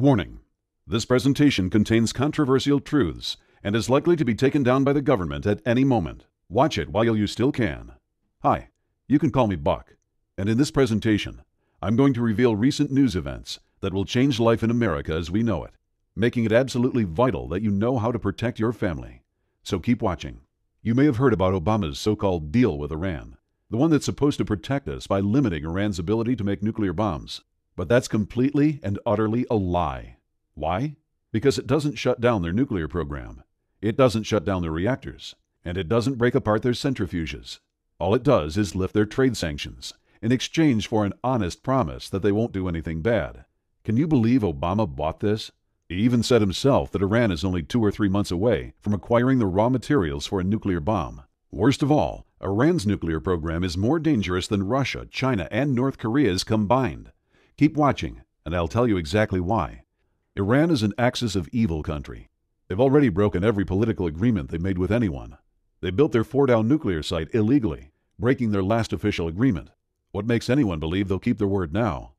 Warning: this presentation contains controversial truths and is likely to be taken down by the government at any moment. Watch it while you still can. Hi, you can call me Buck, and in this presentation, I'm going to reveal recent news events that will change life in America as we know it, making it absolutely vital that you know how to protect your family. So keep watching. You may have heard about Obama's so-called deal with Iran, the one that's supposed to protect us by limiting Iran's ability to make nuclear bombs. But that's completely and utterly a lie. Why? Because it doesn't shut down their nuclear program. It doesn't shut down their reactors. And it doesn't break apart their centrifuges. All it does is lift their trade sanctions in exchange for an honest promise that they won't do anything bad. Can you believe Obama bought this? He even said himself that Iran is only 2 or 3 months away from acquiring the raw materials for a nuclear bomb. Worst of all, Iran's nuclear program is more dangerous than Russia, China, and North Korea's combined. Keep watching, and I'll tell you exactly why. Iran is an axis of evil country. They've already broken every political agreement they made with anyone. They built their Fordow nuclear site illegally, breaking their last official agreement. What makes anyone believe they'll keep their word now?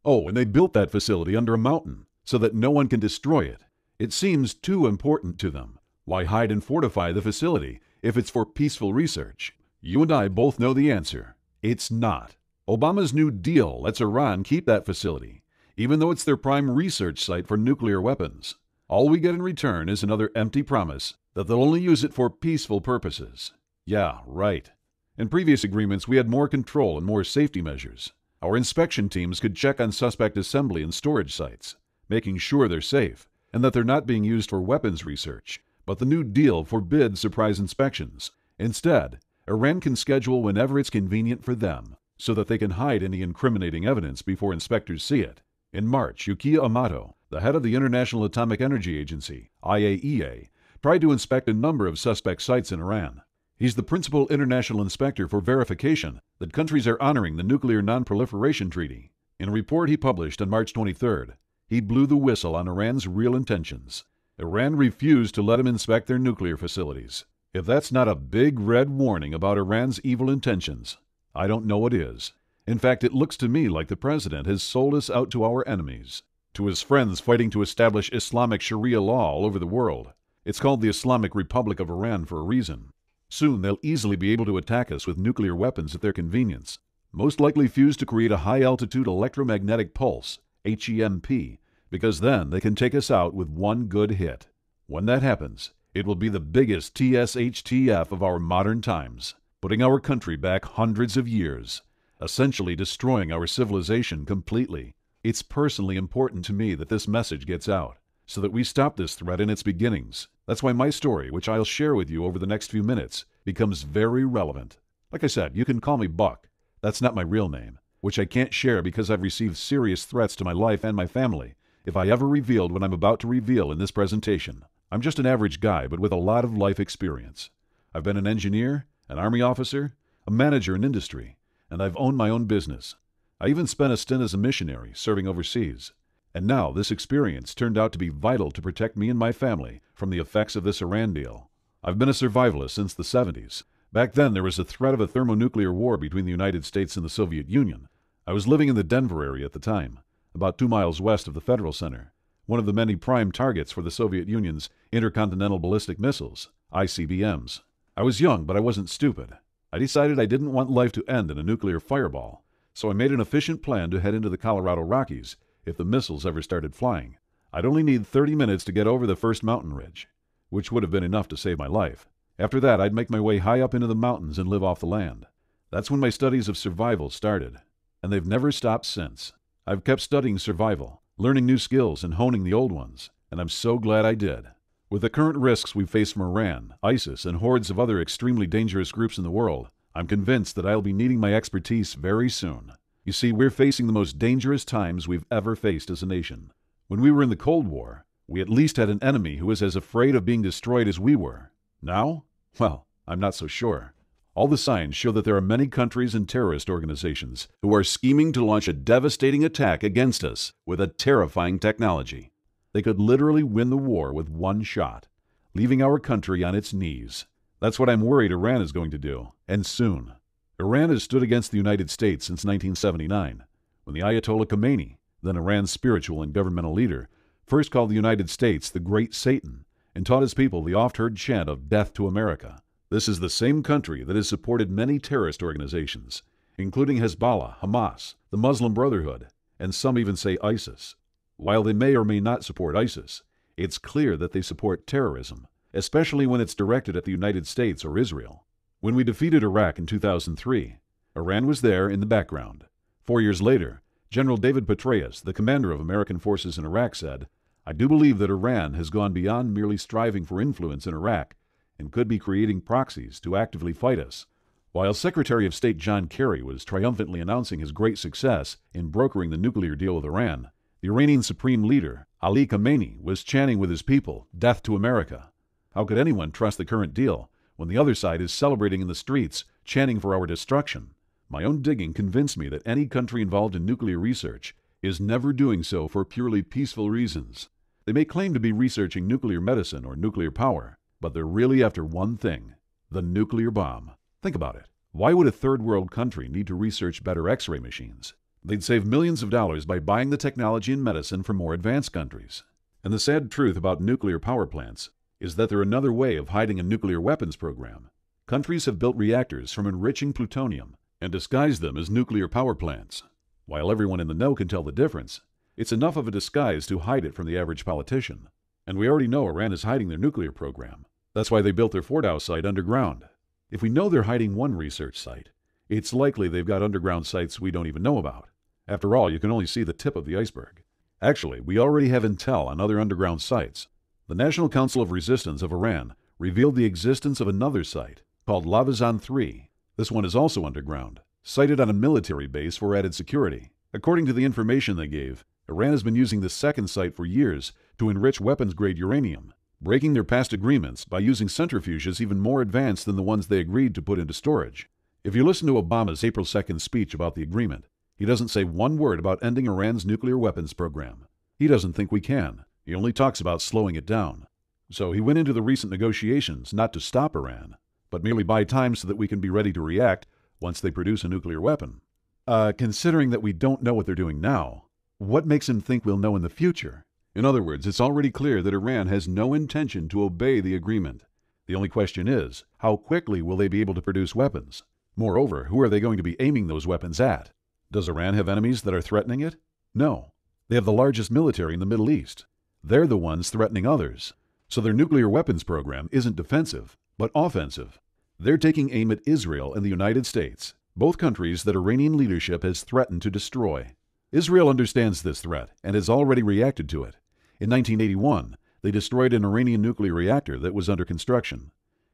Oh, and they built that facility under a mountain so that no one can destroy it. It seems too important to them. Why hide and fortify the facility if it's for peaceful research? You and I both know the answer. It's not. Obama's New Deal lets Iran keep that facility, even though it's their prime research site for nuclear weapons. All we get in return is another empty promise that they'll only use it for peaceful purposes. Yeah, right. In previous agreements, we had more control and more safety measures. Our inspection teams could check on suspect assembly and storage sites, making sure they're safe and that they're not being used for weapons research. But the New Deal forbids surprise inspections. Instead, Iran can schedule whenever it's convenient for them, so that they can hide any incriminating evidence before inspectors see it. In March, Yukiya Amato, the head of the International Atomic Energy Agency, IAEA, tried to inspect a number of suspect sites in Iran. He's the principal international inspector for verification that countries are honoring the Nuclear Non-Proliferation Treaty. In a report he published on March 23rd, he blew the whistle on Iran's real intentions. Iran refused to let him inspect their nuclear facilities. If that's not a big red warning about Iran's evil intentions, I don't know what is. In fact, it looks to me like the president has sold us out to our enemies, to his friends fighting to establish Islamic Sharia law all over the world. It's called the Islamic Republic of Iran for a reason. Soon they'll easily be able to attack us with nuclear weapons at their convenience, most likely fused to create a high-altitude electromagnetic pulse, HEMP, because then they can take us out with one good hit. When that happens, it will be the biggest TSHTF of our modern times, putting our country back hundreds of years, essentially destroying our civilization completely. It's personally important to me that this message gets out, so that we stop this threat in its beginnings. That's why my story, which I'll share with you over the next few minutes, becomes very relevant. Like I said, you can call me Buck. That's not my real name, which I can't share because I've received serious threats to my life and my family if I ever revealed what I'm about to reveal in this presentation. I'm just an average guy, but with a lot of life experience. I've been an engineer, an Army officer, a manager in industry, and I've owned my own business. I even spent a stint as a missionary, serving overseas. And now this experience turned out to be vital to protect me and my family from the effects of this Iran deal. I've been a survivalist since the 70s. Back then, there was a threat of a thermonuclear war between the United States and the Soviet Union. I was living in the Denver area at the time, about 2 miles west of the Federal Center, one of the many prime targets for the Soviet Union's intercontinental ballistic missiles, ICBMs. I was young, but I wasn't stupid. I decided I didn't want life to end in a nuclear fireball, so I made an efficient plan to head into the Colorado Rockies if the missiles ever started flying. I'd only need 30 minutes to get over the first mountain ridge, which would have been enough to save my life. After that, I'd make my way high up into the mountains and live off the land. That's when my studies of survival started, and they've never stopped since. I've kept studying survival, learning new skills and honing the old ones, and I'm so glad I did. With the current risks we face from Iran, ISIS, and hordes of other extremely dangerous groups in the world, I'm convinced that I'll be needing my expertise very soon. You see, we're facing the most dangerous times we've ever faced as a nation. When we were in the Cold War, we at least had an enemy who was as afraid of being destroyed as we were. Now? Well, I'm not so sure. All the signs show that there are many countries and terrorist organizations who are scheming to launch a devastating attack against us with a terrifying technology. They could literally win the war with one shot, leaving our country on its knees. That's what I'm worried Iran is going to do, and soon. Iran has stood against the United States since 1979, when the Ayatollah Khomeini, then Iran's spiritual and governmental leader, first called the United States the Great Satan and taught his people the oft-heard chant of death to America. This is the same country that has supported many terrorist organizations, including Hezbollah, Hamas, the Muslim Brotherhood, and some even say ISIS. While they may or may not support ISIS, it's clear that they support terrorism, especially when it's directed at the United States or Israel. When we defeated Iraq in 2003, Iran was there in the background. 4 years later, General David Petraeus, the commander of American forces in Iraq, said, "I do believe that Iran has gone beyond merely striving for influence in Iraq and could be creating proxies to actively fight us." While Secretary of State John Kerry was triumphantly announcing his great success in brokering the nuclear deal with Iran, the Iranian Supreme Leader, Ali Khamenei, was chanting with his people, "Death to America." How could anyone trust the current deal when the other side is celebrating in the streets, chanting for our destruction? My own digging convinced me that any country involved in nuclear research is never doing so for purely peaceful reasons. They may claim to be researching nuclear medicine or nuclear power, but they're really after one thing: the nuclear bomb. Think about it. Why would a third world country need to research better X-ray machines? They'd save millions of dollars by buying the technology and medicine from more advanced countries. And the sad truth about nuclear power plants is that they're another way of hiding a nuclear weapons program. Countries have built reactors from enriching plutonium and disguised them as nuclear power plants. While everyone in the know can tell the difference, it's enough of a disguise to hide it from the average politician. And we already know Iran is hiding their nuclear program. That's why they built their Fordow site underground. If we know they're hiding one research site, it's likely they've got underground sites we don't even know about. After all, you can only see the tip of the iceberg. Actually, we already have intel on other underground sites. The National Council of Resistance of Iran revealed the existence of another site called Lavazan 3. This one is also underground, sited on a military base for added security. According to the information they gave, Iran has been using the second site for years to enrich weapons-grade uranium, breaking their past agreements by using centrifuges even more advanced than the ones they agreed to put into storage. If you listen to Obama's April 2nd speech about the agreement, he doesn't say one word about ending Iran's nuclear weapons program. He doesn't think we can. He only talks about slowing it down. So he went into the recent negotiations not to stop Iran, but merely buy time so that we can be ready to react once they produce a nuclear weapon. Considering that we don't know what they're doing now, what makes him think we'll know in the future? In other words, it's already clear that Iran has no intention to obey the agreement. The only question is, how quickly will they be able to produce weapons? Moreover, who are they going to be aiming those weapons at? Does Iran have enemies that are threatening it? No. They have the largest military in the Middle East. They're the ones threatening others. So their nuclear weapons program isn't defensive, but offensive. They're taking aim at Israel and the United States, both countries that Iranian leadership has threatened to destroy. Israel understands this threat and has already reacted to it. In 1981, they destroyed an Iranian nuclear reactor that was under construction.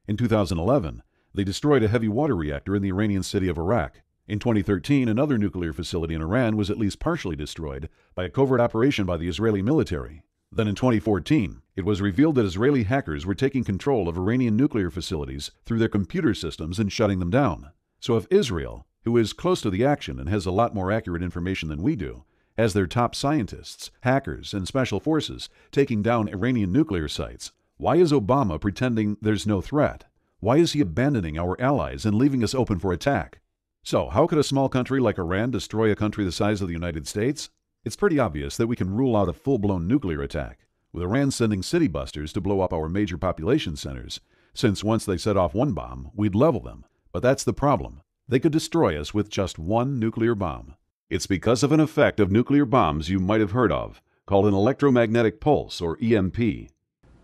In 2011, they destroyed a heavy water reactor in the Iranian city of Arak. In 2013, another nuclear facility in Iran was at least partially destroyed by a covert operation by the Israeli military. Then in 2014, it was revealed that Israeli hackers were taking control of Iranian nuclear facilities through their computer systems and shutting them down. So if Israel, who is close to the action and has a lot more accurate information than we do, has their top scientists, hackers, and special forces taking down Iranian nuclear sites, why is Obama pretending there's no threat? Why is he abandoning our allies and leaving us open for attack? So, how could a small country like Iran destroy a country the size of the United States? It's pretty obvious that we can rule out a full-blown nuclear attack, with Iran sending city busters to blow up our major population centers, since once they set off one bomb, we'd level them. But that's the problem. They could destroy us with just one nuclear bomb. It's because of an effect of nuclear bombs you might have heard of, called an electromagnetic pulse, or EMP.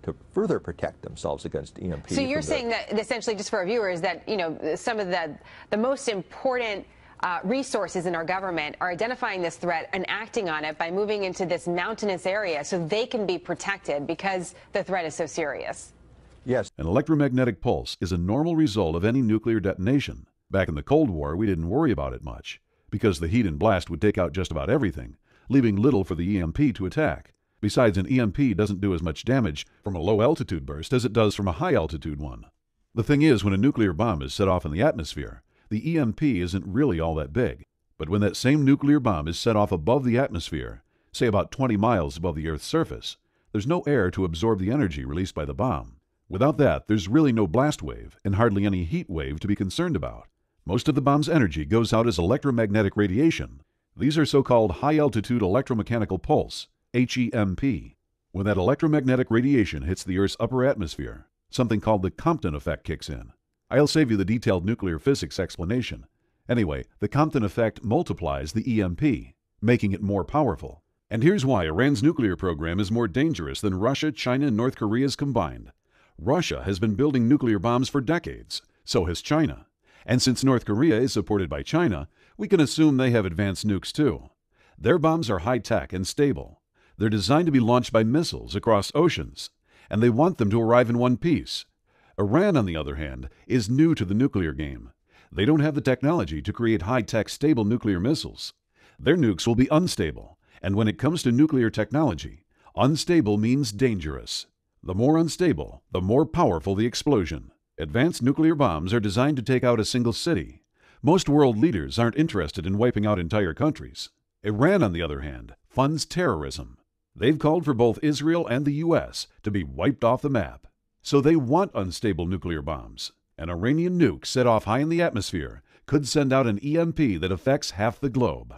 To further protect themselves against EMP. So you're saying that essentially, just for our viewers, that some of the most important resources in our government are identifying this threat and acting on it by moving into this mountainous area so they can be protected because the threat is so serious. Yes. An electromagnetic pulse is a normal result of any nuclear detonation. Back in the Cold War, we didn't worry about it much, because the heat and blast would take out just about everything, leaving little for the EMP to attack. Besides, an EMP doesn't do as much damage from a low-altitude burst as it does from a high-altitude one. The thing is, when a nuclear bomb is set off in the atmosphere, the EMP isn't really all that big. But when that same nuclear bomb is set off above the atmosphere, say about 20 miles above the Earth's surface, there's no air to absorb the energy released by the bomb. Without that, there's really no blast wave and hardly any heat wave to be concerned about. Most of the bomb's energy goes out as electromagnetic radiation. These are so-called high-altitude electromechanical pulse, HEMP. When that electromagnetic radiation hits the Earth's upper atmosphere, something called the Compton effect kicks in. I'll save you the detailed nuclear physics explanation. Anyway, the Compton effect multiplies the EMP, making it more powerful. And here's why Iran's nuclear program is more dangerous than Russia, China, and North Korea's combined. Russia has been building nuclear bombs for decades. So has China. And since North Korea is supported by China, we can assume they have advanced nukes too. Their bombs are high-tech and stable. They're designed to be launched by missiles across oceans, and they want them to arrive in one piece. Iran, on the other hand, is new to the nuclear game. They don't have the technology to create high-tech, stable nuclear missiles. Their nukes will be unstable, and when it comes to nuclear technology, unstable means dangerous. The more unstable, the more powerful the explosion. Advanced nuclear bombs are designed to take out a single city. Most world leaders aren't interested in wiping out entire countries. Iran, on the other hand, funds terrorism. They've called for both Israel and the U.S. to be wiped off the map. So they want unstable nuclear bombs. An Iranian nuke set off high in the atmosphere could send out an EMP that affects half the globe.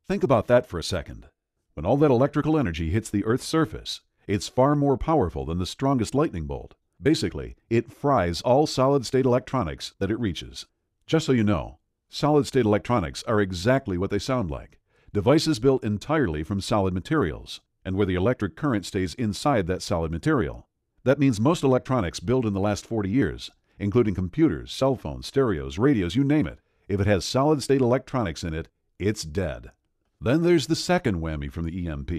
Think about that for a second. When all that electrical energy hits the Earth's surface, it's far more powerful than the strongest lightning bolt. Basically, it fries all solid-state electronics that it reaches. Just so you know, solid-state electronics are exactly what they sound like. Devices built entirely from solid materials, and where the electric current stays inside that solid material. That means most electronics built in the last 40 years, including computers, cell phones, stereos, radios, you name it, if it has solid-state electronics in it, it's dead. Then there's the second whammy from the EMP.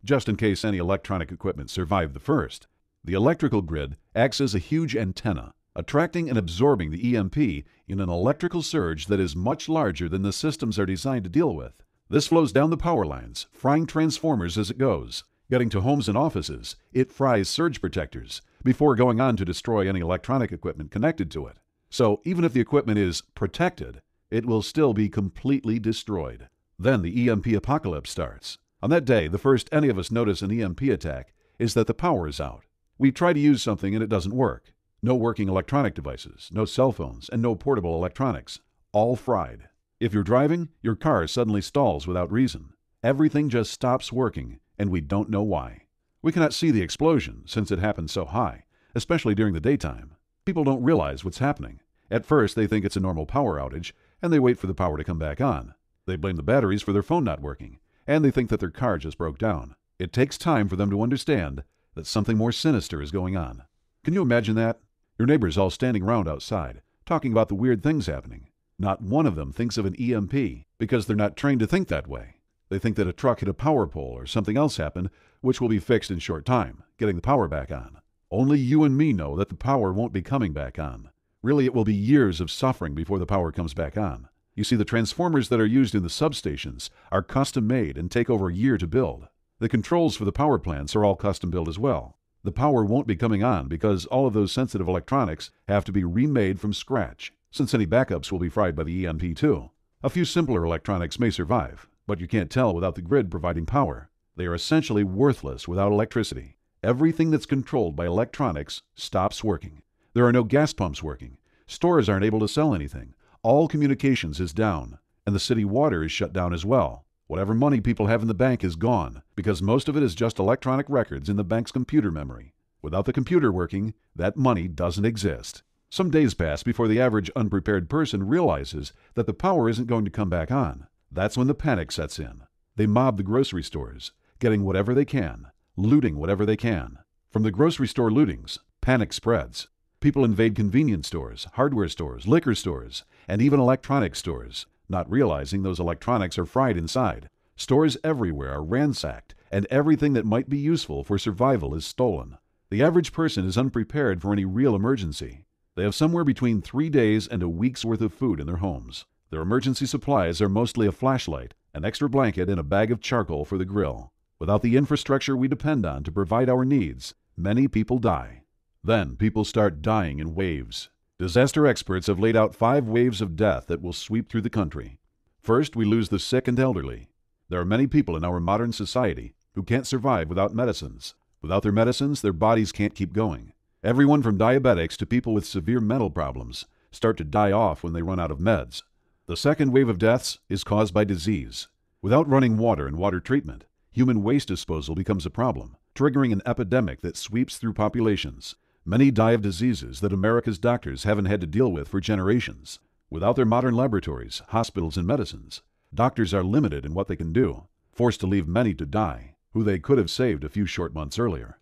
Just in case any electronic equipment survived the first, the electrical grid acts as a huge antenna, attracting and absorbing the EMP in an electrical surge that is much larger than the systems are designed to deal with. This flows down the power lines, frying transformers as it goes. Getting to homes and offices, it fries surge protectors before going on to destroy any electronic equipment connected to it. So even if the equipment is protected, it will still be completely destroyed. Then the EMP apocalypse starts. On that day, the first any of us notice an EMP attack is that the power is out. We try to use something and it doesn't work. No working electronic devices, no cell phones, and no portable electronics. All fried. If you're driving, your car suddenly stalls without reason. Everything just stops working, and we don't know why. We cannot see the explosion since it happens so high, especially during the daytime. People don't realize what's happening. At first, they think it's a normal power outage, and they wait for the power to come back on. They blame the batteries for their phone not working, and they think that their car just broke down. It takes time for them to understand that something more sinister is going on. Can you imagine that? Your neighbors all standing around outside, talking about the weird things happening. Not one of them thinks of an EMP because they're not trained to think that way. They think that a truck hit a power pole or something else happened, which will be fixed in short time, getting the power back on. Only you and me know that the power won't be coming back on. Really, it will be years of suffering before the power comes back on. You see, the transformers that are used in the substations are custom made and take over a year to build. The controls for the power plants are all custom built as well. The power won't be coming on because all of those sensitive electronics have to be remade from scratch, since any backups will be fried by the EMP too. A few simpler electronics may survive, but you can't tell without the grid providing power. They are essentially worthless without electricity. Everything that's controlled by electronics stops working. There are no gas pumps working. Stores aren't able to sell anything. All communications is down, and the city water is shut down as well. Whatever money people have in the bank is gone, because most of it is just electronic records in the bank's computer memory. Without the computer working, that money doesn't exist. Some days pass before the average unprepared person realizes that the power isn't going to come back on. That's when the panic sets in. They mob the grocery stores, getting whatever they can, looting whatever they can. From the grocery store lootings, panic spreads. People invade convenience stores, hardware stores, liquor stores, and even electronics stores, not realizing those electronics are fried inside. Stores everywhere are ransacked, and everything that might be useful for survival is stolen. The average person is unprepared for any real emergency. They have somewhere between 3 days and a week's worth of food in their homes. Their emergency supplies are mostly a flashlight, an extra blanket, and a bag of charcoal for the grill. Without the infrastructure we depend on to provide our needs, many people die. Then people start dying in waves. Disaster experts have laid out 5 waves of death that will sweep through the country. First, we lose the sick and elderly. There are many people in our modern society who can't survive without medicines. Without their medicines, their bodies can't keep going. Everyone from diabetics to people with severe mental problems start to die off when they run out of meds. The second wave of deaths is caused by disease. Without running water and water treatment, human waste disposal becomes a problem. triggering an epidemic that sweeps through populations. Many die of diseases that America's doctors haven't had to deal with for generations. Without their modern laboratories, hospitals, and medicines, doctors are limited in what they can do, forced to leave many to die, who they could have saved a few short months earlier.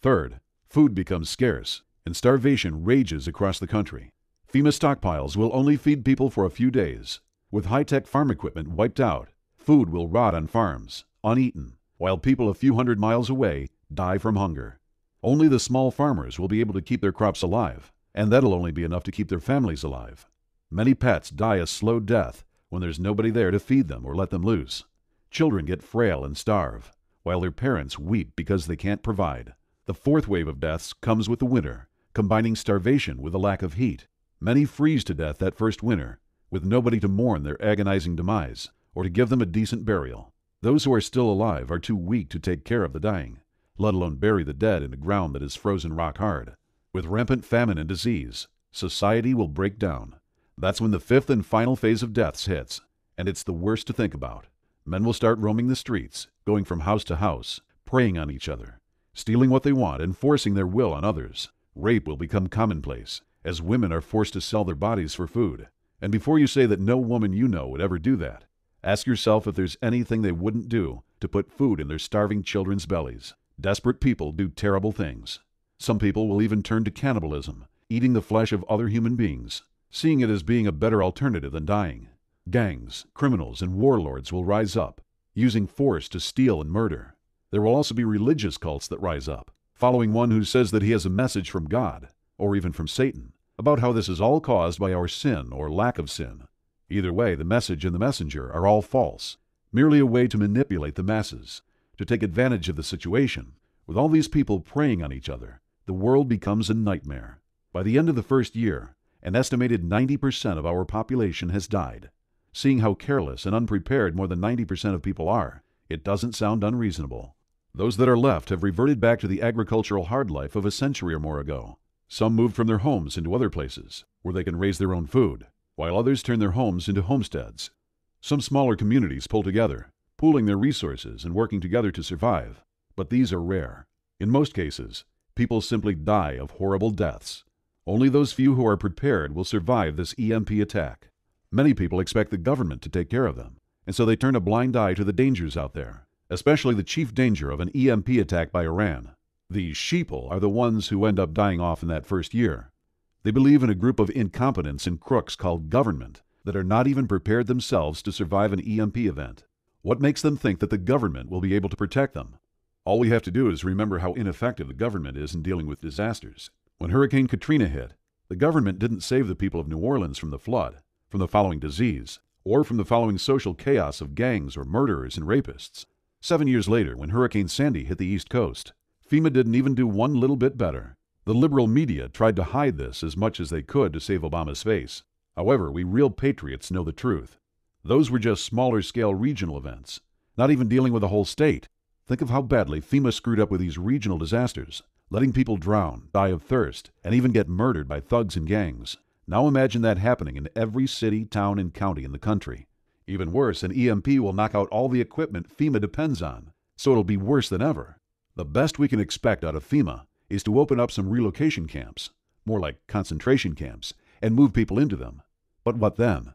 Third, food becomes scarce, and starvation rages across the country. FEMA stockpiles will only feed people for a few days. With high-tech farm equipment wiped out, food will rot on farms, uneaten, while people a few hundred miles away die from hunger. Only the small farmers will be able to keep their crops alive, and that'll only be enough to keep their families alive. Many pets die a slow death when there's nobody there to feed them or let them loose. Children get frail and starve, while their parents weep because they can't provide. The fourth wave of deaths comes with the winter, combining starvation with a lack of heat. Many freeze to death that first winter, with nobody to mourn their agonizing demise or to give them a decent burial. Those who are still alive are too weak to take care of the dying, let alone bury the dead in a ground that is frozen rock hard. With rampant famine and disease, society will break down. That's when the fifth and final phase of deaths hits, and it's the worst to think about. Men will start roaming the streets, going from house to house, preying on each other, stealing what they want and forcing their will on others. Rape will become commonplace, as women are forced to sell their bodies for food. And before you say that no woman you know would ever do that, ask yourself if there's anything they wouldn't do to put food in their starving children's bellies. Desperate people do terrible things. Some people will even turn to cannibalism, eating the flesh of other human beings, seeing it as being a better alternative than dying. Gangs, criminals, and warlords will rise up, using force to steal and murder. There will also be religious cults that rise up, following one who says that he has a message from God, or even from Satan, about how this is all caused by our sin or lack of sin. Either way, the message and the messenger are all false, merely a way to manipulate the masses, to take advantage of the situation. With all these people preying on each other, the world becomes a nightmare. By the end of the first year, an estimated 90% of our population has died. Seeing how careless and unprepared more than 90% of people are, it doesn't sound unreasonable. Those that are left have reverted back to the agricultural hard life of a century or more ago. Some moved from their homes into other places, where they can raise their own food, while others turn their homes into homesteads. Some smaller communities pull together, pooling their resources and working together to survive. But these are rare. In most cases, people simply die of horrible deaths. Only those few who are prepared will survive this EMP attack. Many people expect the government to take care of them, and so they turn a blind eye to the dangers out there, especially the chief danger of an EMP attack by Iran. These sheeple are the ones who end up dying off in that first year. They believe in a group of incompetents and crooks called government that are not even prepared themselves to survive an EMP event. What makes them think that the government will be able to protect them? All we have to do is remember how ineffective the government is in dealing with disasters. When Hurricane Katrina hit, the government didn't save the people of New Orleans from the flood, from the following disease, or from the following social chaos of gangs or murderers and rapists. 7 years later, when Hurricane Sandy hit the East Coast, FEMA didn't even do one little bit better. The liberal media tried to hide this as much as they could to save Obama's face. However, we real patriots know the truth. Those were just smaller-scale regional events, not even dealing with a whole state. Think of how badly FEMA screwed up with these regional disasters, letting people drown, die of thirst, and even get murdered by thugs and gangs. Now imagine that happening in every city, town, and county in the country. Even worse, an EMP will knock out all the equipment FEMA depends on, so it'll be worse than ever. The best we can expect out of FEMA is to open up some relocation camps, more like concentration camps, and move people into them. But what then?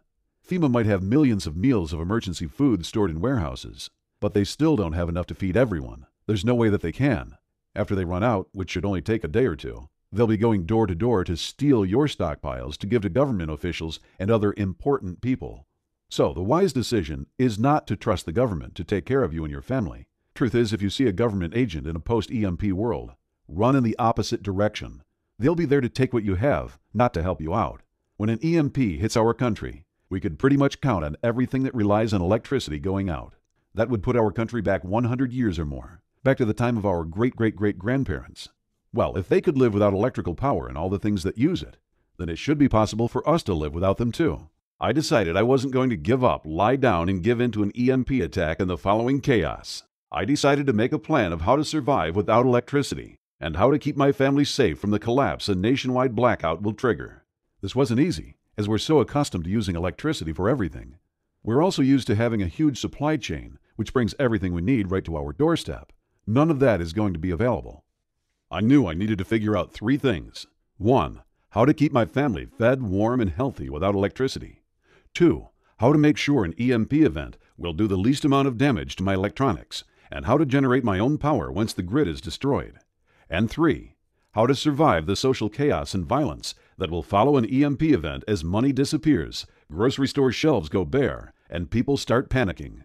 FEMA might have millions of meals of emergency food stored in warehouses, but they still don't have enough to feed everyone. There's no way that they can. After they run out, which should only take a day or two, they'll be going door to door to steal your stockpiles to give to government officials and other important people. So the wise decision is not to trust the government to take care of you and your family. Truth is, if you see a government agent in a post-EMP world, run in the opposite direction. They'll be there to take what you have, not to help you out. When an EMP hits our country, we could pretty much count on everything that relies on electricity going out. That would put our country back 100 years or more, back to the time of our great-great-great-grandparents. Well, if they could live without electrical power and all the things that use it, then it should be possible for us to live without them too. I decided I wasn't going to give up, lie down, and give in to an EMP attack and the following chaos. I decided to make a plan of how to survive without electricity, and how to keep my family safe from the collapse a nationwide blackout will trigger. This wasn't easy, as we're so accustomed to using electricity for everything. We're also used to having a huge supply chain, which brings everything we need right to our doorstep. None of that is going to be available. I knew I needed to figure out 3 things. 1. How to keep my family fed, warm, and healthy without electricity. 2. How to make sure an EMP event will do the least amount of damage to my electronics, and how to generate my own power once the grid is destroyed. And 3. How to survive the social chaos and violence that will follow an EMP event as money disappears, grocery store shelves go bare, and people start panicking.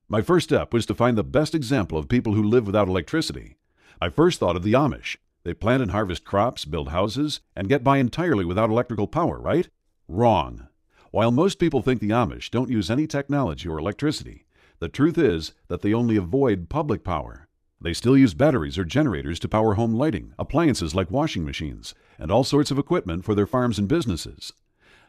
My first step was to find the best example of people who live without electricity. I first thought of the Amish. They plant and harvest crops, build houses, and get by entirely without electrical power, right? Wrong. While most people think the Amish don't use any technology or electricity, the truth is that they only avoid public power. They still use batteries or generators to power home lighting, appliances like washing machines, and all sorts of equipment for their farms and businesses.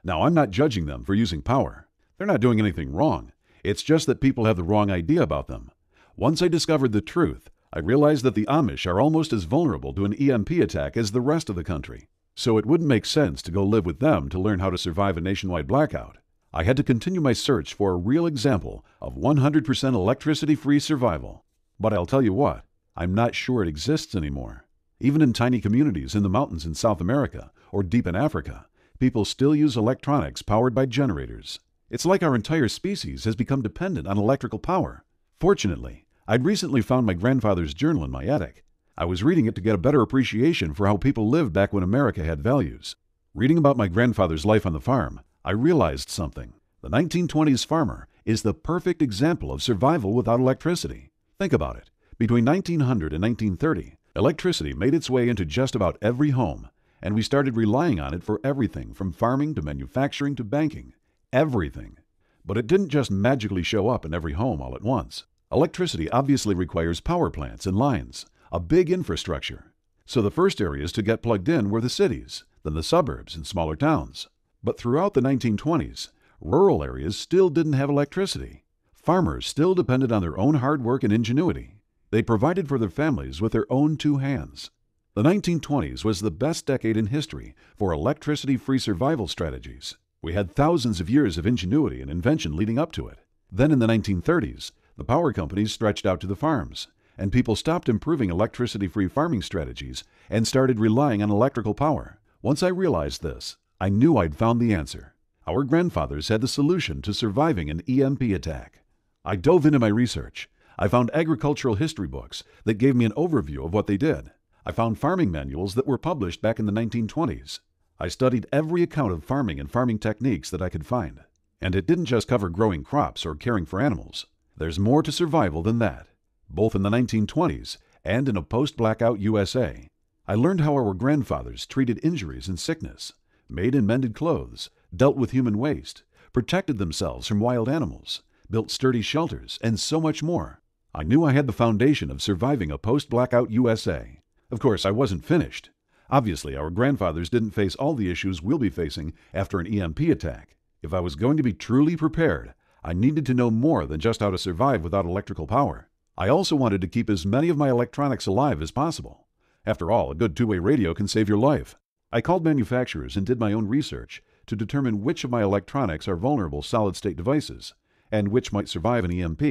Now, I'm not judging them for using power. They're not doing anything wrong. It's just that people have the wrong idea about them. Once I discovered the truth, I realized that the Amish are almost as vulnerable to an EMP attack as the rest of the country. So it wouldn't make sense to go live with them to learn how to survive a nationwide blackout. I had to continue my search for a real example of 100% electricity-free survival. But I'll tell you what, I'm not sure it exists anymore. Even in tiny communities in the mountains in South America or deep in Africa, people still use electronics powered by generators. It's like our entire species has become dependent on electrical power. Fortunately, I'd recently found my grandfather's journal in my attic. I was reading it to get a better appreciation for how people lived back when America had values. Reading about my grandfather's life on the farm, I realized something. The 1920s farmer is the perfect example of survival without electricity. Think about it. Between 1900 and 1930, electricity made its way into just about every home, and we started relying on it for everything from farming to manufacturing to banking. Everything. But it didn't just magically show up in every home all at once. Electricity obviously requires power plants and lines, a big infrastructure. So the first areas to get plugged in were the cities, then the suburbs and smaller towns. But throughout the 1920s, rural areas still didn't have electricity. Farmers still depended on their own hard work and ingenuity. They provided for their families with their own 2 hands. The 1920s was the best decade in history for electricity-free survival strategies. We had thousands of years of ingenuity and invention leading up to it. Then in the 1930s, the power companies stretched out to the farms, and people stopped improving electricity-free farming strategies and started relying on electrical power. Once I realized this, I knew I'd found the answer. Our grandfathers had the solution to surviving an EMP attack. I dove into my research. I found agricultural history books that gave me an overview of what they did. I found farming manuals that were published back in the 1920s. I studied every account of farming and farming techniques that I could find. And it didn't just cover growing crops or caring for animals. There's more to survival than that. Both in the 1920s and in a post-blackout USA, I learned how our grandfathers treated injuries and sickness, made and mended clothes, dealt with human waste, protected themselves from wild animals, built sturdy shelters, and so much more. I knew I had the foundation of surviving a post-blackout USA. Of course, I wasn't finished. Obviously, our grandfathers didn't face all the issues we'll be facing after an EMP attack. If I was going to be truly prepared, I needed to know more than just how to survive without electrical power. I also wanted to keep as many of my electronics alive as possible. After all, a good 2-way radio can save your life. I called manufacturers and did my own research to determine which of my electronics are vulnerable solid-state devices and which might survive an EMP.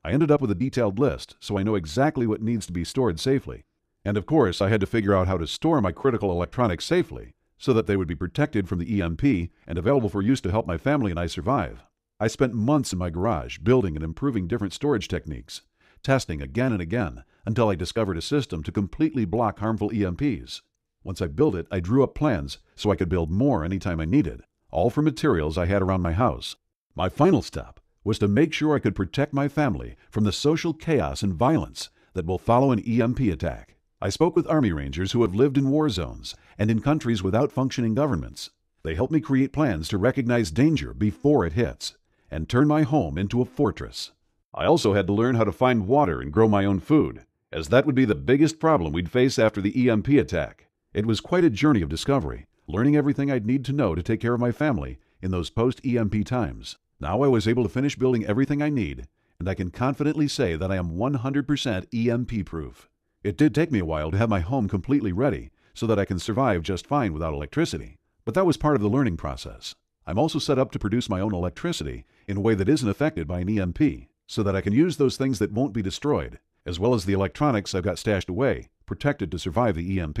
I ended up with a detailed list, so I know exactly what needs to be stored safely. And of course, I had to figure out how to store my critical electronics safely so that they would be protected from the EMP and available for use to help my family and I survive. I spent months in my garage building and improving different storage techniques, testing again and again until I discovered a system to completely block harmful EMPs. Once I built it, I drew up plans so I could build more anytime I needed, all from materials I had around my house. My final step was to make sure I could protect my family from the social chaos and violence that will follow an EMP attack. I spoke with Army Rangers who have lived in war zones and in countries without functioning governments. They helped me create plans to recognize danger before it hits and turn my home into a fortress. I also had to learn how to find water and grow my own food, as that would be the biggest problem we'd face after the EMP attack. It was quite a journey of discovery, learning everything I'd need to know to take care of my family in those post-EMP times. Now I was able to finish building everything I need, and I can confidently say that I am 100% EMP-proof. It did take me a while to have my home completely ready so that I can survive just fine without electricity, but that was part of the learning process. I'm also set up to produce my own electricity in a way that isn't affected by an EMP, so that I can use those things that won't be destroyed as well as the electronics I've got stashed away, protected to survive the EMP.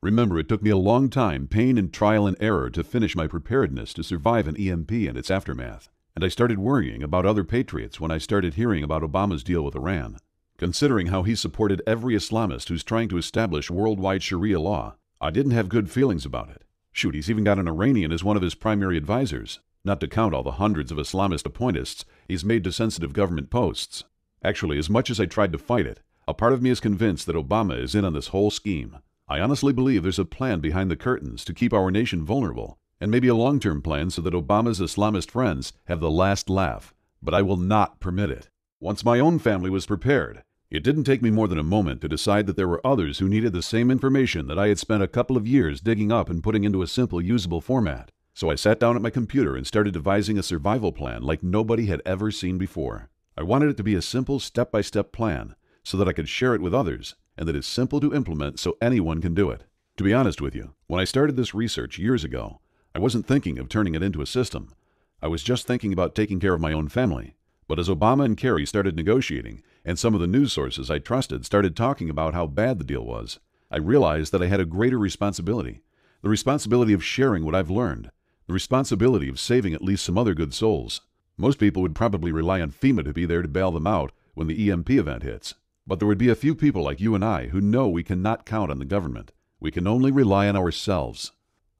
Remember, it took me a long time, pain and trial and error to finish my preparedness to survive an EMP and its aftermath. And I started worrying about other patriots when I started hearing about Obama's deal with Iran. Considering how he supported every Islamist who's trying to establish worldwide Sharia law, I didn't have good feelings about it. Shoot, he's even got an Iranian as one of his primary advisors, not to count all the hundreds of Islamist appointists he's made to sensitive government posts. Actually, as much as I tried to fight it, a part of me is convinced that Obama is in on this whole scheme. I honestly believe there's a plan behind the curtains to keep our nation vulnerable, and maybe a long-term plan so that Obama's Islamist friends have the last laugh. But I will not permit it. Once my own family was prepared, it didn't take me more than a moment to decide that there were others who needed the same information that I had spent a couple of years digging up and putting into a simple, usable format. So I sat down at my computer and started devising a survival plan like nobody had ever seen before. I wanted it to be a simple, step-by-step plan so that I could share it with others, and that it's simple to implement so anyone can do it. To be honest with you, when I started this research years ago, I wasn't thinking of turning it into a system. I was just thinking about taking care of my own family. But as Obama and Kerry started negotiating, and some of the news sources I trusted started talking about how bad the deal was, I realized that I had a greater responsibility. The responsibility of sharing what I've learned. The responsibility of saving at least some other good souls. Most people would probably rely on FEMA to be there to bail them out when the EMP event hits. But there would be a few people like you and I who know we cannot count on the government. We can only rely on ourselves.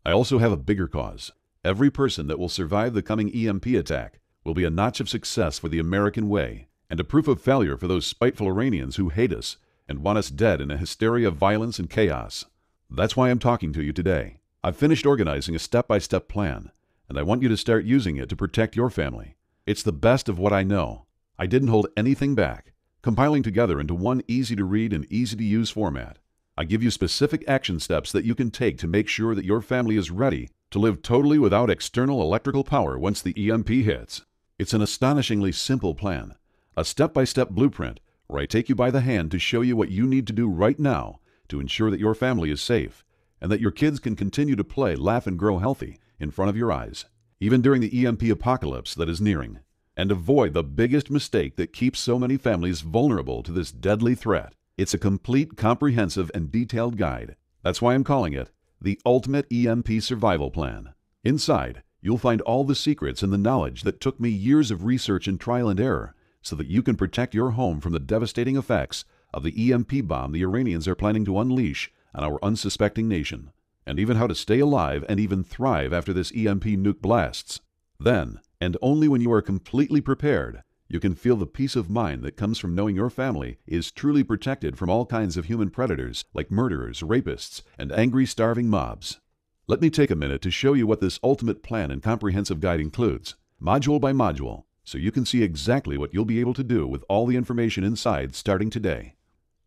I also have a bigger cause. Every person that will survive the coming EMP attack will be a notch of success for the American way, and a proof of failure for those spiteful Iranians who hate us and want us dead in a hysteria of violence and chaos. That's why I'm talking to you today. I've finished organizing a step-by-step plan, and I want you to start using it to protect your family. It's the best of what I know. I didn't hold anything back, compiling together into one easy-to-read and easy-to-use format. I give you specific action steps that you can take to make sure that your family is ready to live totally without external electrical power once the EMP hits. It's an astonishingly simple plan, a step-by-step blueprint where I take you by the hand to show you what you need to do right now to ensure that your family is safe and that your kids can continue to play, laugh, and grow healthy in front of your eyes, even during the EMP apocalypse that is nearing, and avoid the biggest mistake that keeps so many families vulnerable to this deadly threat. It's a complete, comprehensive, and detailed guide. That's why I'm calling it the Ultimate EMP Survival Plan. Inside, you'll find all the secrets and the knowledge that took me years of research and trial and error so that you can protect your home from the devastating effects of the EMP bomb the Iranians are planning to unleash on our unsuspecting nation, and even how to stay alive and even thrive after this EMP nuke blasts. Then, and only when you are completely prepared, you can feel the peace of mind that comes from knowing your family is truly protected from all kinds of human predators like murderers, rapists, and angry, starving mobs. Let me take a minute to show you what this ultimate plan and comprehensive guide includes, module by module, so you can see exactly what you'll be able to do with all the information inside starting today.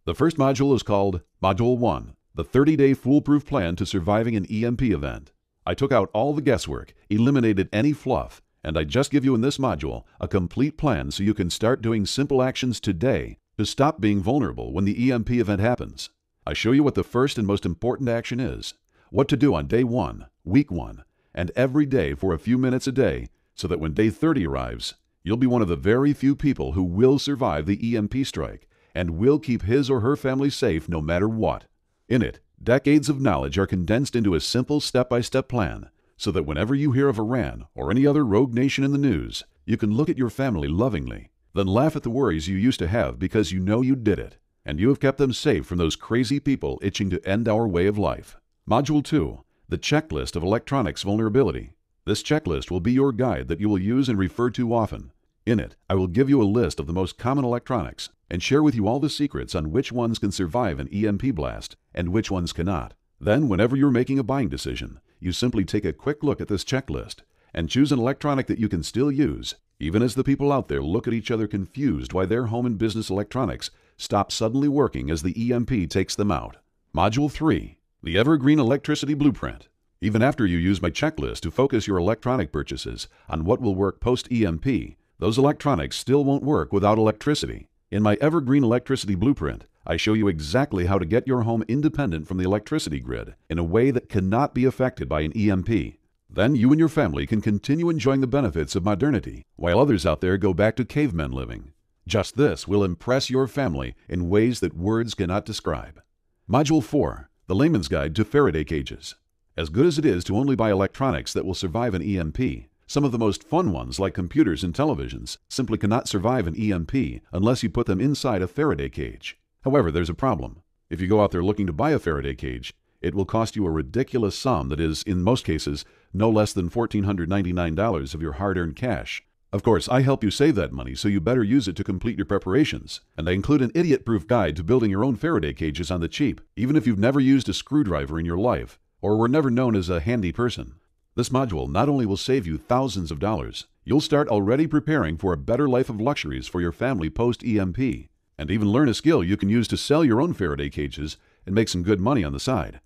The first module is called Module 1, the 30-day foolproof plan to surviving an EMP event. I took out all the guesswork, eliminated any fluff, and I just give you in this module a complete plan so you can start doing simple actions today to stop being vulnerable when the EMP event happens. I show you what the first and most important action is, what to do on day 1, week 1, and every day for a few minutes a day so that when day 30 arrives, you'll be one of the very few people who will survive the EMP strike and will keep his or her family safe no matter what. In it, decades of knowledge are condensed into a simple step-by-step plan so that whenever you hear of Iran or any other rogue nation in the news, you can look at your family lovingly, then laugh at the worries you used to have because you know you did it, and you have kept them safe from those crazy people itching to end our way of life. Module 2, the checklist of electronics vulnerability. This checklist will be your guide that you will use and refer to often. In it, I will give you a list of the most common electronics and share with you all the secrets on which ones can survive an EMP blast and which ones cannot. Then, whenever you're making a buying decision, you simply take a quick look at this checklist and choose an electronic that you can still use, even as the people out there look at each other confused why their home and business electronics stop suddenly working as the EMP takes them out. Module 3, the Evergreen Electricity Blueprint. Even after you use my checklist to focus your electronic purchases on what will work post-EMP, those electronics still won't work without electricity. In my Evergreen Electricity Blueprint, I show you exactly how to get your home independent from the electricity grid in a way that cannot be affected by an EMP. Then you and your family can continue enjoying the benefits of modernity while others out there go back to cavemen living. Just this will impress your family in ways that words cannot describe. Module 4, the Layman's Guide to Faraday Cages. As good as it is to only buy electronics that will survive an EMP, some of the most fun ones like computers and televisions simply cannot survive an EMP unless you put them inside a Faraday cage. However, there's a problem. If you go out there looking to buy a Faraday cage, it will cost you a ridiculous sum that is, in most cases, no less than $1,499 of your hard-earned cash. Of course, I help you save that money, so you better use it to complete your preparations. And I include an idiot-proof guide to building your own Faraday cages on the cheap, even if you've never used a screwdriver in your life, or were never known as a handy person. This module not only will save you thousands of dollars, you'll start already preparing for a better life of luxuries for your family post-EMP, and even learn a skill you can use to sell your own Faraday cages and make some good money on the side.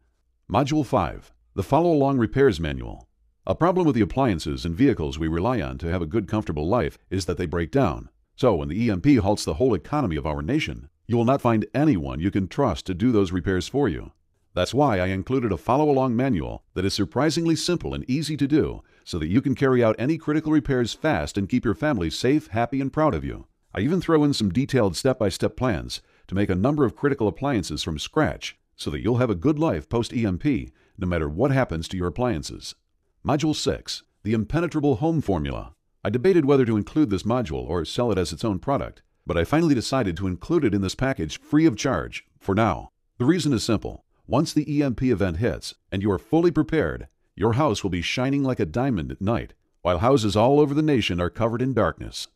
Module 5, the Follow-Along Repairs Manual. A problem with the appliances and vehicles we rely on to have a good, comfortable life is that they break down. So when the EMP halts the whole economy of our nation, you will not find anyone you can trust to do those repairs for you. That's why I included a follow-along manual that is surprisingly simple and easy to do so that you can carry out any critical repairs fast and keep your family safe, happy, and proud of you. I even throw in some detailed step-by-step plans to make a number of critical appliances from scratch so that you'll have a good life post-EMP no matter what happens to your appliances. Module 6, the Impenetrable Home Formula. I debated whether to include this module or sell it as its own product, but I finally decided to include it in this package free of charge, for now. The reason is simple. Once the EMP event hits, and you are fully prepared, your house will be shining like a diamond at night, while houses all over the nation are covered in darkness.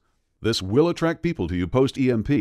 This will attract people to you post-EMP,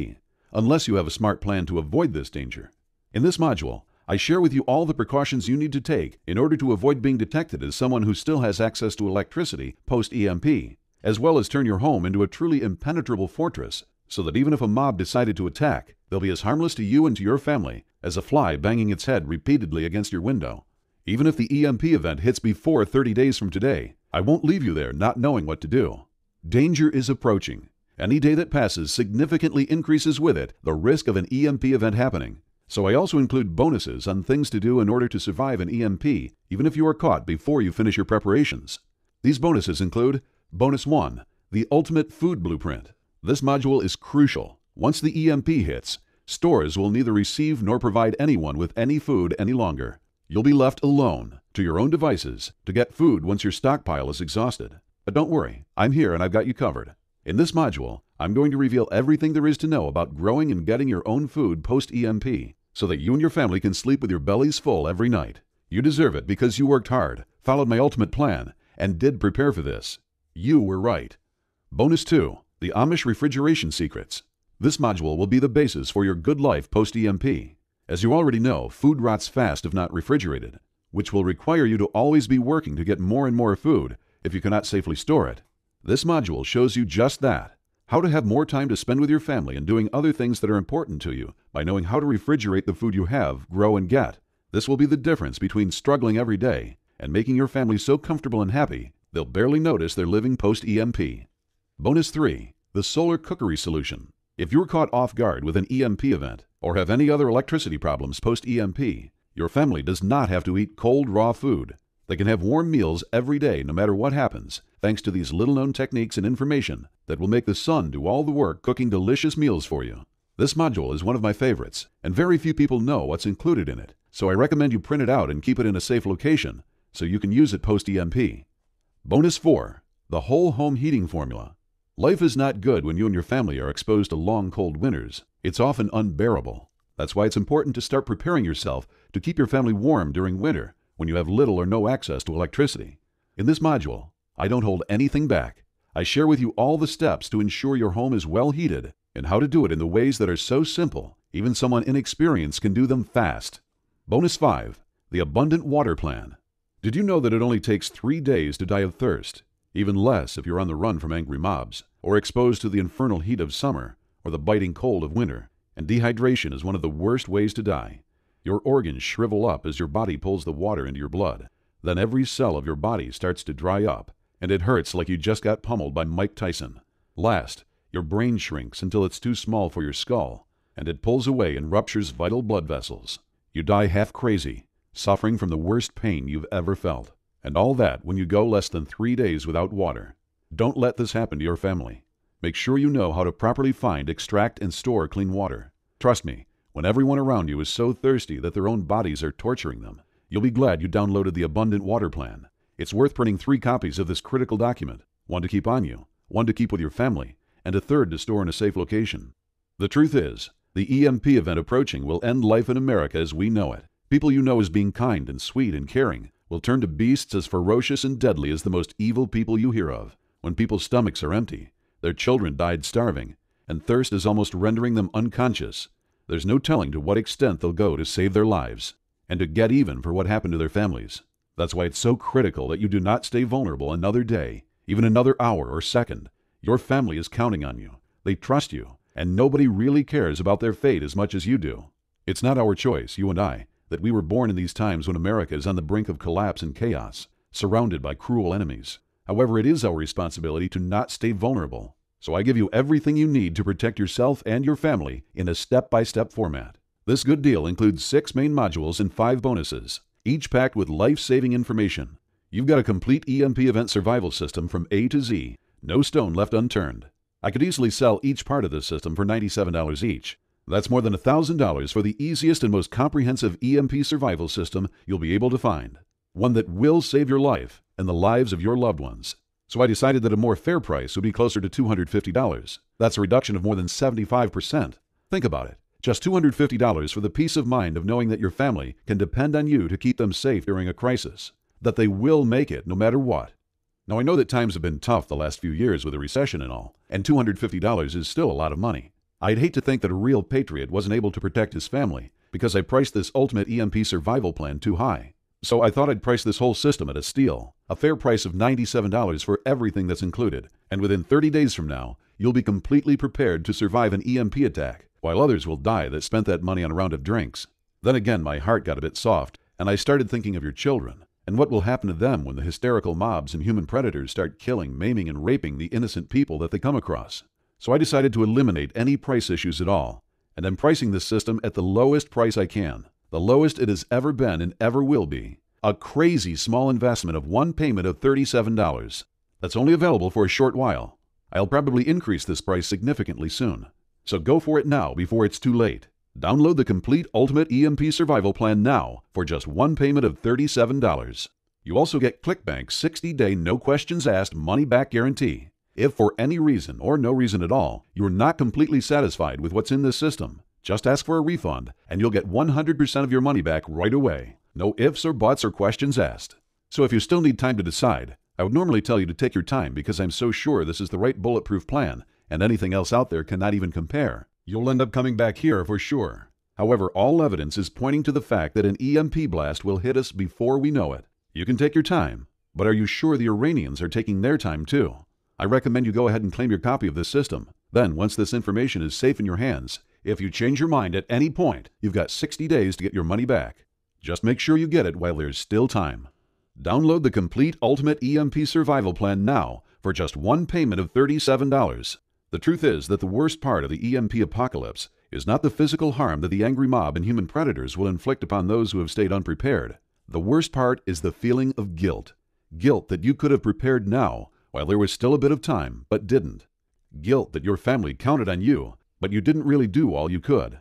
unless you have a smart plan to avoid this danger. In this module, I share with you all the precautions you need to take in order to avoid being detected as someone who still has access to electricity post-EMP, as well as turn your home into a truly impenetrable fortress, so that even if a mob decided to attack, they'll be as harmless to you and to your family as a fly banging its head repeatedly against your window. Even if the EMP event hits before 30 days from today, I won't leave you there not knowing what to do. Danger is approaching. Any day that passes significantly increases with it the risk of an EMP event happening. So I also include bonuses on things to do in order to survive an EMP, even if you are caught before you finish your preparations. These bonuses include Bonus 1, the Ultimate Food Blueprint. This module is crucial. Once the EMP hits, stores will neither receive nor provide anyone with any food any longer. You'll be left alone, to your own devices, to get food once your stockpile is exhausted. But don't worry, I'm here and I've got you covered. In this module, I'm going to reveal everything there is to know about growing and getting your own food post-EMP, so that you and your family can sleep with your bellies full every night. You deserve it because you worked hard, followed my ultimate plan, and did prepare for this. You were right. Bonus 2, the Amish Refrigeration Secrets. This module will be the basis for your good life post-EMP. As you already know, food rots fast if not refrigerated, which will require you to always be working to get more and more food if you cannot safely store it. This module shows you just that. How to have more time to spend with your family and doing other things that are important to you by knowing how to refrigerate the food you have, grow, and get. This will be the difference between struggling every day and making your family so comfortable and happy they'll barely notice they're living post-EMP. Bonus 3, the Solar Cookery Solution. If you're caught off guard with an EMP event or have any other electricity problems post-EMP, your family does not have to eat cold, raw food. They can have warm meals every day no matter what happens, thanks to these little-known techniques and information that will make the sun do all the work cooking delicious meals for you. This module is one of my favorites, and very few people know what's included in it, so I recommend you print it out and keep it in a safe location so you can use it post-EMP. Bonus 4, the Whole Home Heating Formula. Life is not good when you and your family are exposed to long, cold winters. It's often unbearable. That's why it's important to start preparing yourself to keep your family warm during winter when you have little or no access to electricity. In this module, I don't hold anything back. I share with you all the steps to ensure your home is well heated and how to do it in the ways that are so simple, even someone inexperienced can do them fast. Bonus 5, the Abundant Water Plan. Did you know that it only takes 3 days to die of thirst? Even less if you're on the run from angry mobs, or exposed to the infernal heat of summer, or the biting cold of winter. And dehydration is one of the worst ways to die. Your organs shrivel up as your body pulls the water into your blood. Then every cell of your body starts to dry up, and it hurts like you just got pummeled by Mike Tyson. Last, your brain shrinks until it's too small for your skull, and it pulls away and ruptures vital blood vessels. You die half crazy, suffering from the worst pain you've ever felt. And all that when you go less than 3 days without water. Don't let this happen to your family. Make sure you know how to properly find, extract, and store clean water. Trust me, when everyone around you is so thirsty that their own bodies are torturing them, you'll be glad you downloaded the Abundant Water Plan. It's worth printing 3 copies of this critical document, one to keep on you, one to keep with your family, and a third to store in a safe location. The truth is, the EMP event approaching will end life in America as we know it. People you know as being kind and sweet and caring will turn to beasts as ferocious and deadly as the most evil people you hear of. When people's stomachs are empty, their children died starving, and thirst is almost rendering them unconscious, there's no telling to what extent they'll go to save their lives and to get even for what happened to their families. That's why it's so critical that you do not stay vulnerable another day, even another hour or second. Your family is counting on you. They trust you, and nobody really cares about their fate as much as you do. It's not our choice, you and I, that we were born in these times when America is on the brink of collapse and chaos, surrounded by cruel enemies. However, it is our responsibility to not stay vulnerable. So I give you everything you need to protect yourself and your family in a step-by-step format. This good deal includes 6 main modules and 5 bonuses, each packed with life-saving information. You've got a complete EMP event survival system from A to Z, no stone left unturned. I could easily sell each part of this system for $97 each. That's more than $1,000 for the easiest and most comprehensive EMP survival system you'll be able to find. One that will save your life and the lives of your loved ones. So I decided that a more fair price would be closer to $250. That's a reduction of more than 75%. Think about it. Just $250 for the peace of mind of knowing that your family can depend on you to keep them safe during a crisis. That they will make it no matter what. Now I know that times have been tough the last few years with a recession and all, and $250 is still a lot of money. I'd hate to think that a real patriot wasn't able to protect his family because I priced this ultimate EMP survival plan too high. So I thought I'd price this whole system at a steal, a fair price of $97 for everything that's included, and within 30 days from now, you'll be completely prepared to survive an EMP attack, while others will die that spent that money on a round of drinks. Then again, my heart got a bit soft, and I started thinking of your children, and what will happen to them when the hysterical mobs and human predators start killing, maiming, and raping the innocent people that they come across. So I decided to eliminate any price issues at all, and I'm pricing this system at the lowest price I can. The lowest it has ever been and ever will be. A crazy small investment of one payment of $37. That's only available for a short while. I'll probably increase this price significantly soon. So go for it now before it's too late. Download the complete Ultimate EMP Survival Plan now for just one payment of $37. You also get ClickBank's 60-day no questions asked money-back guarantee. If for any reason or no reason at all, you're not completely satisfied with what's in this system, just ask for a refund, and you'll get 100% of your money back right away. No ifs or buts or questions asked. So if you still need time to decide, I would normally tell you to take your time because I'm so sure this is the right bulletproof plan, and anything else out there cannot even compare. You'll end up coming back here for sure. However, all evidence is pointing to the fact that an EMP blast will hit us before we know it. You can take your time, but are you sure the Iranians are taking their time too? I recommend you go ahead and claim your copy of this system. Then, once this information is safe in your hands, if you change your mind at any point, you've got 60 days to get your money back. Just make sure you get it while there's still time. Download the complete Ultimate EMP Survival Plan now for just one payment of $37. The truth is that the worst part of the EMP apocalypse is not the physical harm that the angry mob and human predators will inflict upon those who have stayed unprepared. The worst part is the feeling of guilt. Guilt that you could have prepared now while there was still a bit of time, but didn't. Guilt that your family counted on you, but you didn't really do all you could.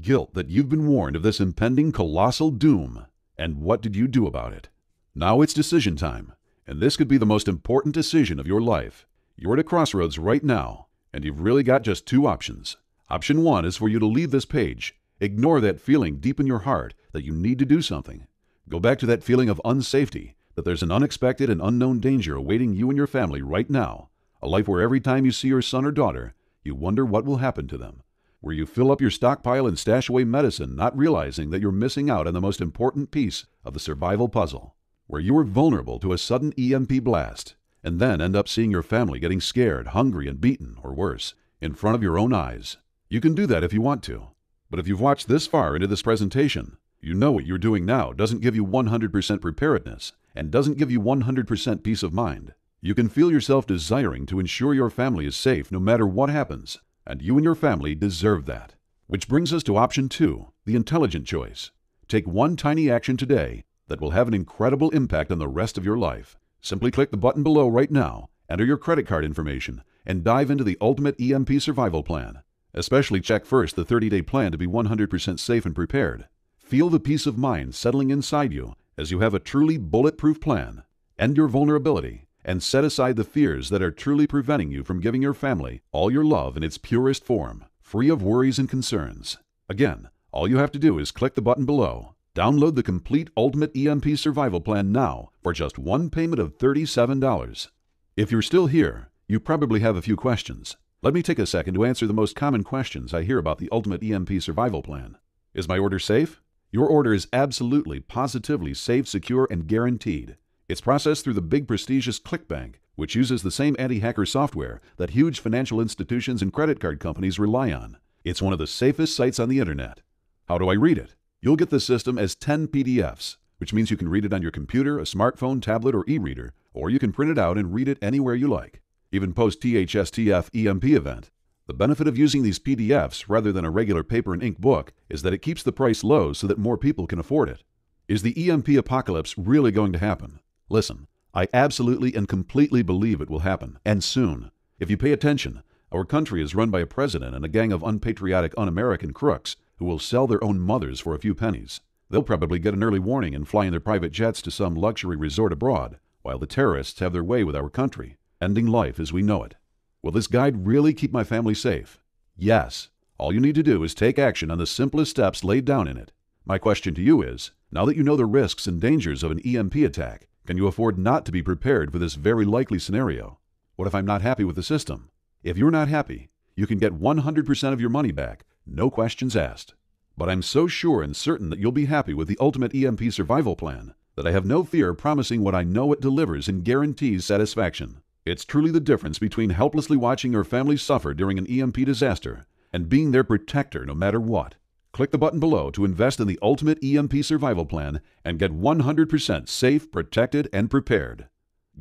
Guilt that you've been warned of this impending colossal doom. And what did you do about it? Now it's decision time, and this could be the most important decision of your life. You're at a crossroads right now, and you've really got just 2 options. Option 1 is for you to leave this page. Ignore that feeling deep in your heart that you need to do something. Go back to that feeling of unsafety, that there's an unexpected and unknown danger awaiting you and your family right now. A life where every time you see your son or daughter, you wonder what will happen to them. Where you fill up your stockpile and stash away medicine, not realizing that you're missing out on the most important piece of the survival puzzle. Where you are vulnerable to a sudden EMP blast, and then end up seeing your family getting scared, hungry, and beaten, or worse, in front of your own eyes. You can do that if you want to. But if you've watched this far into this presentation, you know what you're doing now doesn't give you 100% preparedness, and doesn't give you 100% peace of mind. You can feel yourself desiring to ensure your family is safe no matter what happens, and you and your family deserve that. Which brings us to option 2, the intelligent choice. Take one tiny action today that will have an incredible impact on the rest of your life. Simply click the button below right now, enter your credit card information, and dive into the Ultimate EMP Survival Plan. Especially check first the 30-day plan to be 100% safe and prepared. Feel the peace of mind settling inside you as you have a truly bulletproof plan. End your vulnerability and set aside the fears that are truly preventing you from giving your family all your love in its purest form, free of worries and concerns. Again, all you have to do is click the button below. Download the complete Ultimate EMP Survival Plan now for just one payment of $37. If you're still here, you probably have a few questions. Let me take a second to answer the most common questions I hear about the Ultimate EMP Survival Plan. Is my order safe? Your order is absolutely, positively safe, secure, and guaranteed. It's processed through the big prestigious ClickBank, which uses the same anti-hacker software that huge financial institutions and credit card companies rely on. It's one of the safest sites on the internet. How do I read it? You'll get the system as 10 PDFs, which means you can read it on your computer, a smartphone, tablet, or e-reader, or you can print it out and read it anywhere you like. Even post-THSTF EMP event. The benefit of using these PDFs rather than a regular paper and ink book is that it keeps the price low so that more people can afford it. Is the EMP apocalypse really going to happen? Listen, I absolutely and completely believe it will happen, and soon. If you pay attention, our country is run by a president and a gang of unpatriotic, un-American crooks who will sell their own mothers for a few pennies. They'll probably get an early warning and fly in their private jets to some luxury resort abroad, while the terrorists have their way with our country, ending life as we know it. Will this guide really keep my family safe? Yes. All you need to do is take action on the simplest steps laid down in it. My question to you is, now that you know the risks and dangers of an EMP attack, can you afford not to be prepared for this very likely scenario? What if I'm not happy with the system? If you're not happy, you can get 100% of your money back, no questions asked. But I'm so sure and certain that you'll be happy with the Ultimate EMP Survival Plan that I have no fear promising what I know it delivers and guarantees satisfaction. It's truly the difference between helplessly watching your family suffer during an EMP disaster and being their protector no matter what. Click the button below to invest in the Ultimate EMP Survival Plan and get 100% safe, protected, and prepared.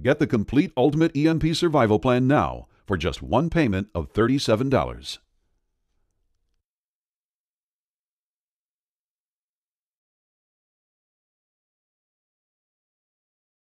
Get the complete Ultimate EMP Survival Plan now for just one payment of $37.